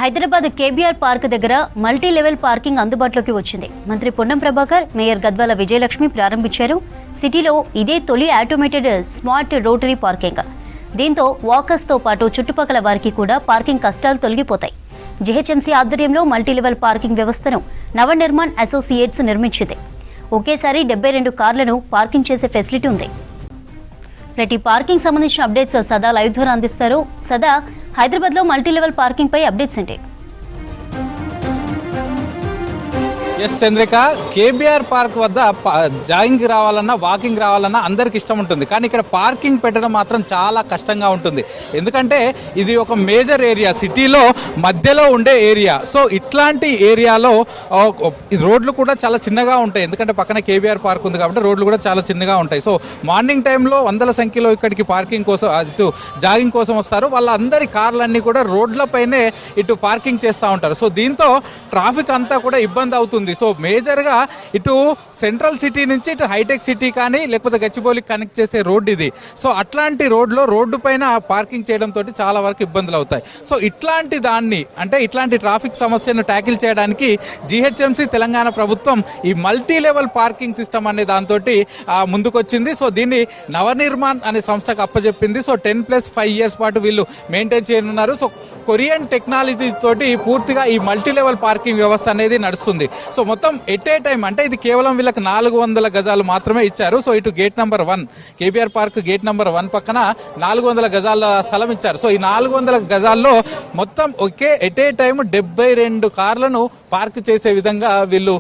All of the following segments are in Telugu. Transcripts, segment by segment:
హైదరాబాద్ కేబీఆర్ పార్క్ దగ్గర మల్టీ లెవెల్ పార్కింగ్ అందుబాటులోకి వచ్చింది. మంత్రి పొన్నం ప్రభాకర్, మేయర్ గద్వాల విజయలక్ష్మి ప్రారంభించారు. సిటీలో ఇదే తొలి ఆటోమేటెడ్ స్మార్ట్ రోటరీ పార్కింగ్. దీంతో వాకర్స్ తో పాటు చుట్టుపక్కల వారికి కూడా పార్కింగ్ కష్టాలు తొలగిపోతాయి. జీహెచ్ఎంసీ ఆధ్వర్యంలో మల్టీ లెవెల్ పార్కింగ్ వ్యవస్థను నవనిర్మాణ్ అసోసియేట్స్ నిర్మించింది. ఒకేసారి 72 కార్లను పార్కింగ్ చేసే ఫెసిలిటీ ఉంది. ప్రతి పార్కింగ్ సంబంధించిన అప్డేట్స్ సదా లైవ్ ద్వారా అందిస్తారు. సదా, హైదరాబాద్ లో మల్టీ లెవెల్ పార్కింగ్ పై అప్డేట్స్ ఏంటి? ఎస్ చంద్రిక, కేబీఆర్ పార్క్ వద్ద జాగింగ్ రావాలన్నా వాకింగ్ రావాలన్నా అందరికి ఇష్టం ఉంటుంది. కానీ ఇక్కడ పార్కింగ్ పెట్టడం మాత్రం చాలా కష్టంగా ఉంటుంది. ఎందుకంటే ఇది ఒక మేజర్ ఏరియా, సిటీలో మధ్యలో ఉండే ఏరియా. సో ఇట్లాంటి ఏరియాలో రోడ్లు కూడా చాలా చిన్నగా ఉంటాయి. ఎందుకంటే పక్కన కేబీఆర్ పార్క్ ఉంది కాబట్టి రోడ్లు కూడా చాలా చిన్నగా ఉంటాయి. సో మార్నింగ్ టైంలో వందల సంఖ్యలో ఇక్కడికి పార్కింగ్ కోసం, ఇటు జాగింగ్ కోసం వస్తారు. వాళ్ళందరి కార్లన్నీ కూడా రోడ్లపైనే ఇటు పార్కింగ్ చేస్తూ ఉంటారు. సో దీంతో ట్రాఫిక్ అంతా కూడా ఇబ్బంది అవుతుంది. సో మేజర్గా ఇటు సెంట్రల్ సిటీ నుంచి ఇటు హైటెక్ సిటీ కానీ లేకపోతే గచ్చిబౌలికి కనెక్ట్ చేసే రోడ్డు ఇది. సో అట్లాంటి రోడ్డు పైన పార్కింగ్ చేయడంతో చాలా వరకు ఇబ్బందులు అవుతాయి. సో ఇట్లాంటి దాన్ని, అంటే ఇట్లాంటి ట్రాఫిక్ సమస్యను ట్యాకిల్ చేయడానికి జీహెచ్ఎంసీ తెలంగాణ ప్రభుత్వం ఈ మల్టీ లెవెల్ పార్కింగ్ సిస్టమ్ అనే దాంతో ముందుకొచ్చింది. సో దీన్ని నవనిర్మాణ్ అనే సంస్థకు అప్పచెప్పింది. సో 10+5 years పాటు వీళ్ళు మెయింటైన్ చేయనున్నారు. సో కొరియన్ టెక్నాలజీ తోటి పూర్తిగా ఈ మల్టీ లెవెల్ పార్కింగ్ వ్యవస్థ అనేది నడుస్తుంది. సో మొత్తం ఎట్ ఏ టైం, అంటే ఇది కేవలం వీళ్ళకి 400 గజాలు మాత్రమే ఇచ్చారు. సో ఇటు gate number 1, KBR park gate number 1 పక్కన 400 గజాల స్థలం ఇచ్చారు. సో ఈ 400 గజాల్లో మొత్తం ఒకే ఎట్ ఏ టైం 72 కార్లను పార్క్ చేసే విధంగా వీళ్ళు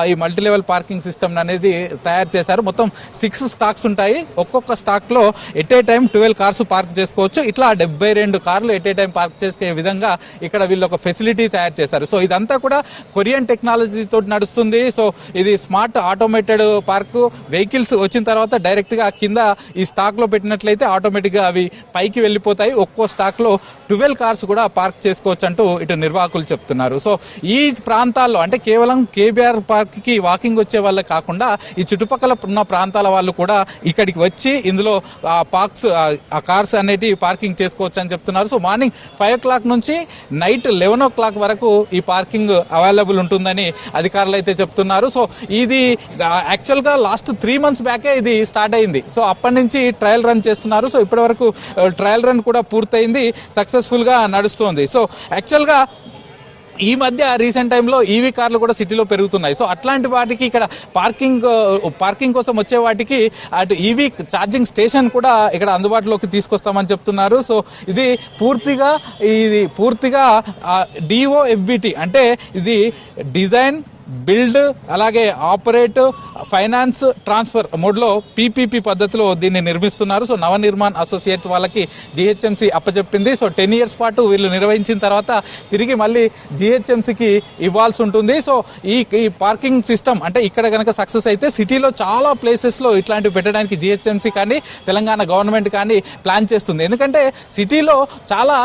ఈ మల్టీ లెవెల్ పార్కింగ్ సిస్టమ్ అనేది తయారు చేశారు. మొత్తం 6 స్టాక్స్ ఉంటాయి. ఒక్కొక్క స్టాక్ లో at a time 12 cars park చేసుకోవచ్చు. ఇట్లా 72 కార్లు ఎట్ ఏ టైం పార్క్ చేసే విధంగా ఇక్కడ వీళ్ళు ఒక ఫెసిలిటీ తయారు చేశారు. సో ఇదంతా కూడా కొరియన్ టెక్నాలజీ తోటి నడుస్తుంది. సో ఇది స్మార్ట్ ఆటోమేటెడ్ పార్క్. వెహికల్స్ వచ్చిన తర్వాత డైరెక్ట్ గా కింద ఈ స్టాక్ లో పెట్టినట్లయితే ఆటోమేటిక్ గా అవి పైకి వెళ్ళిపోతాయి. ఒక్కో స్టాక్ లో 12 కార్స్ కూడా పార్క్ చేసుకోవచ్చు అంటూ ఇటు నిర్వాహకులు చెప్తున్నారు. సో ఈ ప్రాంతాల్లో, అంటే కేవలం కేబీఆర్ పార్క్ కి వాకింగ్ వచ్చే వాళ్ళే కాకుండా ఈ చుట్టుపక్కల ఉన్న ప్రాంతాల వాళ్ళు కూడా ఇక్కడికి వచ్చి ఇందులో ఆ కార్స్ అనేటి పార్కింగ్ చేసుకోవచ్చు అని చెప్తున్నారు. సో మార్నింగ్ 5 o'clock నుంచి నైట్ 11 o'clock వరకు ఈ పార్కింగ్ అవైలబుల్ ఉంటుందని అధికారులు అయితే చెప్తున్నారు. సో ఇది యాక్చువల్ గా లాస్ట్ 3 months బ్యాకే ఇది స్టార్ట్ అయింది. సో అప్పటి నుంచి ట్రయల్ రన్ చేస్తున్నారు. సో ఇప్పటి వరకు ట్రయల్ రన్ కూడా పూర్తయింది, సక్సెస్ఫుల్ గా నడుస్తుంది. సో యాక్చువల్ గా ఈ మధ్య రీసెంట్ టైంలో ఈవీ కార్లు కూడా సిటీలో పెరుగుతున్నాయి. సో అట్లాంటి వాటికి ఇక్కడ పార్కింగ్ కోసం వచ్చే వాటికి అటు ఈవీ ఛార్జింగ్ స్టేషన్ కూడా ఇక్కడ అందుబాటులోకి తీసుకొస్తామని చెప్తున్నారు. సో ఇది పూర్తిగా DOFBT, అంటే ఇది డిజైన్, బిల్డ్, అలాగే ఆపరేట్, ఫైనాన్స్, ట్రాన్స్ఫర్ మోడ్లో PPP పద్ధతిలో దీన్ని నిర్మిస్తున్నారు. సో నవనిర్మాణ్ అసోసియేట్స్ వాళ్ళకి జీహెచ్ఎంసీ అప్పచెప్పింది. సో 10 years పాటు వీళ్ళు నిర్వహించిన తర్వాత తిరిగి మళ్ళీ జీహెచ్ఎంసీకి ఇవ్వాల్సి ఉంటుంది. సో ఈ పార్కింగ్ సిస్టమ్, అంటే ఇక్కడ కనుక సక్సెస్ అయితే సిటీలో చాలా ప్లేసెస్లో ఇట్లాంటివి పెట్టడానికి జీహెచ్ఎంసీ కానీ తెలంగాణ గవర్నమెంట్ కానీ ప్లాన్ చేస్తుంది. ఎందుకంటే సిటీలో చాలా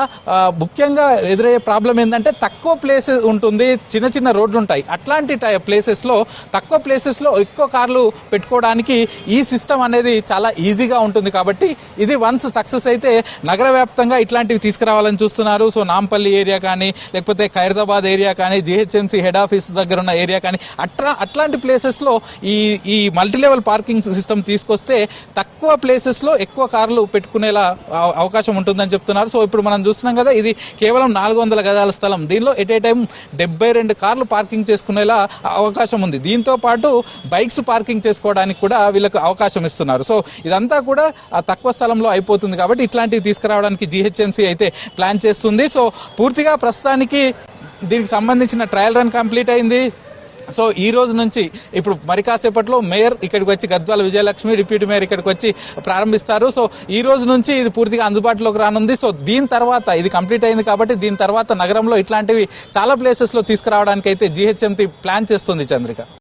ముఖ్యంగా ఎదురయ్యే ప్రాబ్లం ఏంటంటే తక్కువ ప్లేస్ ఉంటుంది, చిన్న చిన్న రోడ్లు ఉంటాయి. అట్లాంటి ప్లేసెస్ లో, తక్కువ ప్లేసెస్ లో ఎక్కువ కార్లు పెట్టుకోవడానికి ఈ సిస్టమ్ అనేది చాలా ఈజీగా ఉంటుంది. కాబట్టి ఇది వన్స్ సక్సెస్ అయితే నగర వ్యాప్తంగా ఇట్లాంటివి తీసుకురావాలని చూస్తున్నారు. సో నాంపల్లి ఏరియా కానీ లేకపోతే ఖైరతాబాద్ ఏరియా కానీ, జీహెచ్ఎంసీ హెడ్ ఆఫీస్ దగ్గర ఉన్న ఏరియా కానీ అట్లాంటి ప్లేసెస్ లో ఈ మల్టీ లెవెల్ పార్కింగ్ సిస్టమ్ తీసుకొస్తే తక్కువ ప్లేసెస్ లో ఎక్కువ కార్లు పెట్టుకునేలా అవకాశం ఉంటుందని చెప్తున్నారు. సో ఇప్పుడు మనం చూస్తున్నాం కదా, ఇది కేవలం 400 గజాల స్థలం. దీనిలో ఎట్ ఏ టైం 72 కార్లు పార్కింగ్ చేసుకునేలా అవకాశం ఉంది. దీంతో పాటు బైక్స్ పార్కింగ్ చేసుకోవడానికి కూడా వీళ్ళకి అవకాశం ఇస్తున్నారు. సో ఇదంతా కూడా తక్కువ స్థలంలో అయిపోతుంది. కాబట్టి ఇట్లాంటివి తీసుకురావడానికి జీహెచ్ఎంసీ అయితే ప్లాన్ చేస్తుంది. సో పూర్తిగా ప్రస్తుతానికి దీనికి సంబంధించిన ట్రయల్ రన్ కంప్లీట్ అయింది. సో ఈ రోజు నుంచి ఇప్పుడు మరి కాసేపట్లో మేయర్ ఇక్కడికి వచ్చి, గద్వాల విజయలక్ష్మి డిప్యూటీ మేయర్ ఇక్కడికి వచ్చి ప్రారంభిస్తారు. సో ఈ రోజు నుంచి ఇది పూర్తిగా అందుబాటులోకి రానుంది. సో దీని తర్వాత, ఇది కంప్లీట్ అయింది కాబట్టి దీని తర్వాత నగరంలో ఇట్లాంటివి చాలా ప్లేసెస్ లో తీసుకురావడానికి అయితే జీహెచ్ఎంసీ ప్లాన్ చేస్తుంది. చంద్రిక.